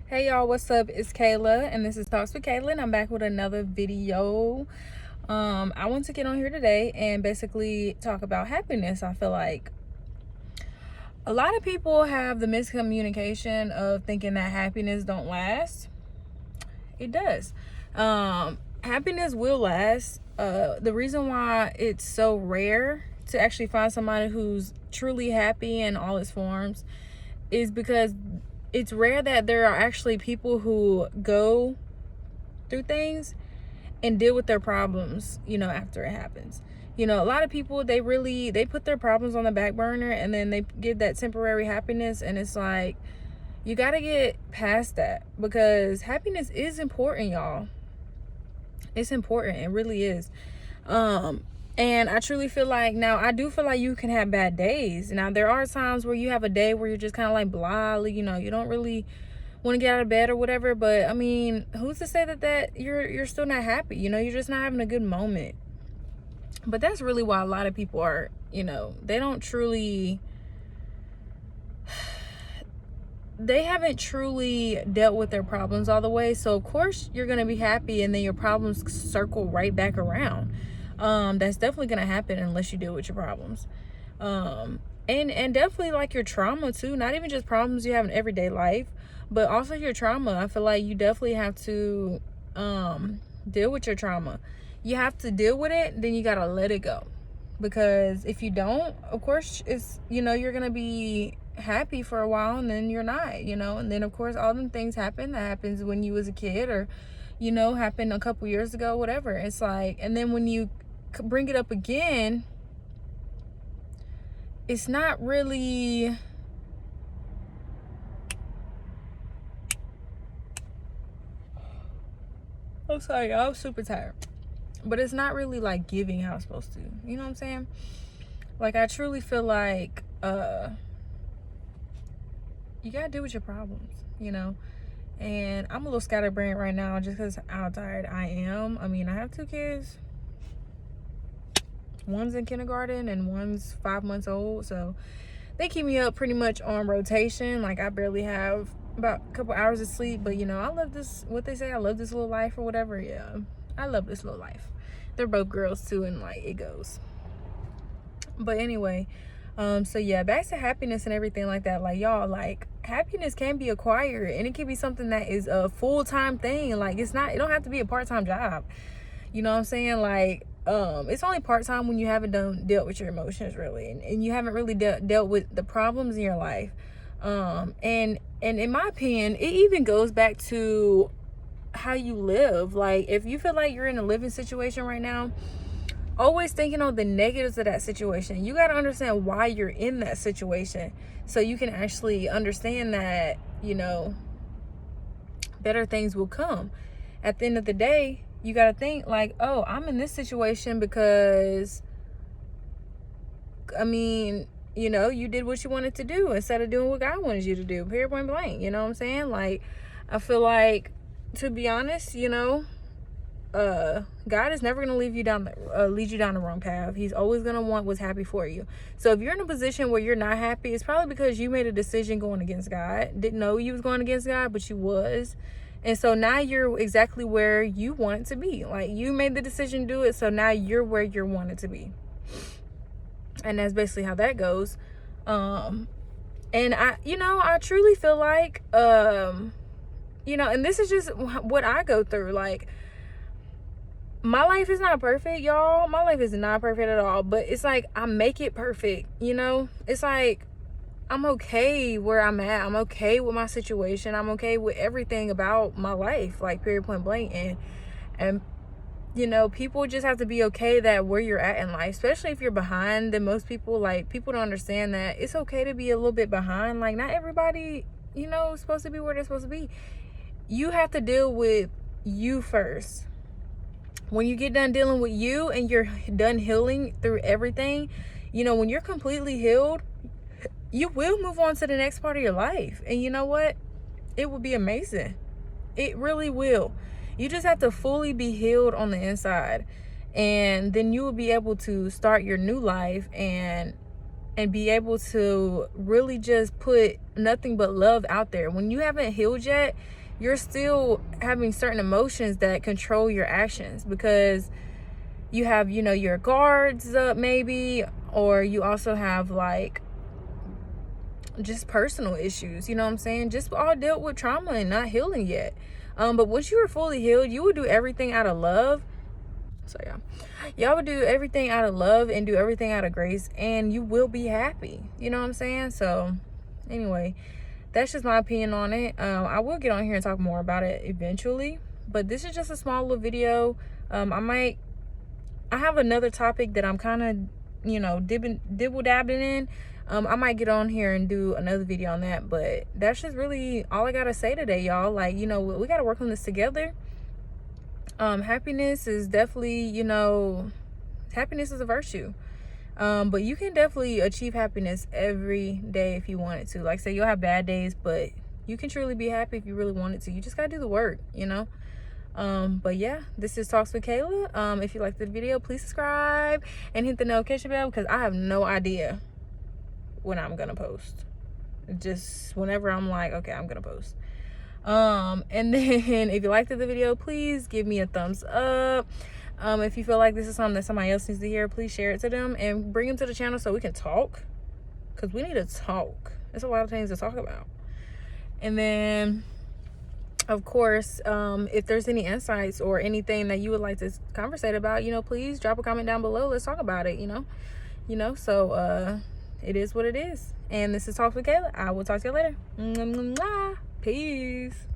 Hey y'all, what's up? It's Kayla and this is Talks with Kayla and I'm back with another video. I want to get on here today and basically talk about happiness. I feel like a lot of people have the miscommunication of thinking that happiness don't last. It does. Happiness will last. The reason why it's so rare to actually find somebody who's truly happy in all its forms is because it's rare that there are actually people who go through things and deal with their problems, after it happens. A lot of people, they put their problems on the back burner and then they get that temporary happiness, and it's like you got to get past that because happiness is important, y'all. It's important. It really is. And I truly feel like, now I do feel like you can have bad days. Now there are times where you have a day where you're just kind of like blah, you don't really want to get out of bed or whatever. But I mean, who's to say that you're still not happy? You're just not having a good moment. But that's really why a lot of people are, they don't truly, they haven't truly dealt with their problems all the way. So of course you're going to be happy and then your problems circle right back around. That's definitely going to happen unless you deal with your problems. And definitely like your trauma too, not even just problems you have in everyday life, but also your trauma. I feel like you definitely have to, deal with your trauma. You have to deal with it, then you got to let it go. Because if you don't, of course it's, you're going to be happy for a while and then you're not, and then of course all them things happen that happens when you was a kid or, happened a couple years ago, whatever. It's like, and then when you bring it up again, it's not really, I'm sorry, I was super tired, but it's not really like giving how it's supposed to, you know what I'm saying? Like I truly feel like you gotta deal with your problems, and I'm a little scatterbrained right now just because how tired I am. I mean, I have 2 kids. One's in kindergarten and one's 5 months old, so they keep me up pretty much on rotation. Like I barely have about a couple hours of sleep, but I love this, what they say, I love this little life or whatever. Yeah, I love this little life. They're both girls too, and like it goes. But anyway, so yeah, back to happiness and everything like that. Like y'all, like happiness can be acquired and it can be something that is a full-time thing. Like it don't have to be a part-time job. You know what I'm saying? Like it's only part-time when you haven't dealt with your emotions really, and you haven't really dealt with the problems in your life. And in my opinion, it even goes back to how you live. Like if you feel like you're in a living situation right now, always thinking on the negatives of that situation. You got to understand why you're in that situation so you can actually understand that, better things will come. At the end of the day, you got to think like, oh, I'm in this situation because, I mean, you did what you wanted to do instead of doing what God wanted you to do. Period, point blank. You know what I'm saying? Like, I feel like, to be honest, God is never going to lead you down the wrong path. He's always going to want what's happy for you. So if you're in a position where you're not happy, it's probably because you made a decision going against God. Didn't know you was going against God, but you was. And so now you're exactly where you wanted to be. Like you made the decision to do it, so now you're where you wanted to be. And that's basically how that goes. And I truly feel like, and this is just what I go through. Like, my life is not perfect, y'all. My life is not perfect at all. But it's like I make it perfect, It's like I'm okay where I'm at. I'm okay with my situation. I'm okay with everything about my life, like period, point blank. And people just have to be okay that where you're at in life, especially if you're behind. Then most people, like, people don't understand that it's okay to be a little bit behind. Like not everybody, is supposed to be where they're supposed to be. You have to deal with you first. When you get done dealing with you and you're done healing through everything, when you're completely healed, you will move on to the next part of your life. And you know what? It will be amazing. It really will. You just have to fully be healed on the inside. And then you will be able to start your new life and and be able to really just put nothing but love out there. When you haven't healed yet, you're still having certain emotions that control your actions, because you have, you know, your guards up maybe, or you also have like just personal issues, you know what I'm saying? Just all dealt with trauma and not healing yet. But once you are fully healed, you will do everything out of love. So yeah, y'all would do everything out of love and do everything out of grace, and you will be happy, you know what I'm saying? So anyway, that's just my opinion on it. I will get on here and talk more about it eventually, but this is just a small little video. I have another topic that I'm kind of, you know, dibble dabbling in. I might get on here and do another video on that, but that's just really all I gotta say today, y'all. Like, you know, we gotta work on this together. Happiness is definitely, you know, happiness is a virtue. But you can definitely achieve happiness every day if you wanted to. Like, say you'll have bad days, but you can truly be happy if you really wanted to. You just gotta do the work, you know. But yeah, this is Talks with Kayla. If you liked the video, please subscribe and hit the notification bell, because I have no idea when I'm gonna post. Just whenever I'm like, okay, I'm gonna post. And then if you liked the video, please give me a thumbs up. If you feel like this is something that somebody else needs to hear, please share it to them and bring them to the channel so we can talk, because we need to talk. There's a lot of things to talk about. And then of course, if there's any insights or anything that you would like to conversate about, you know, please drop a comment down below. Let's talk about it, you know. So it is what it is. And this is Talks with Kayla. I will talk to you later. Peace.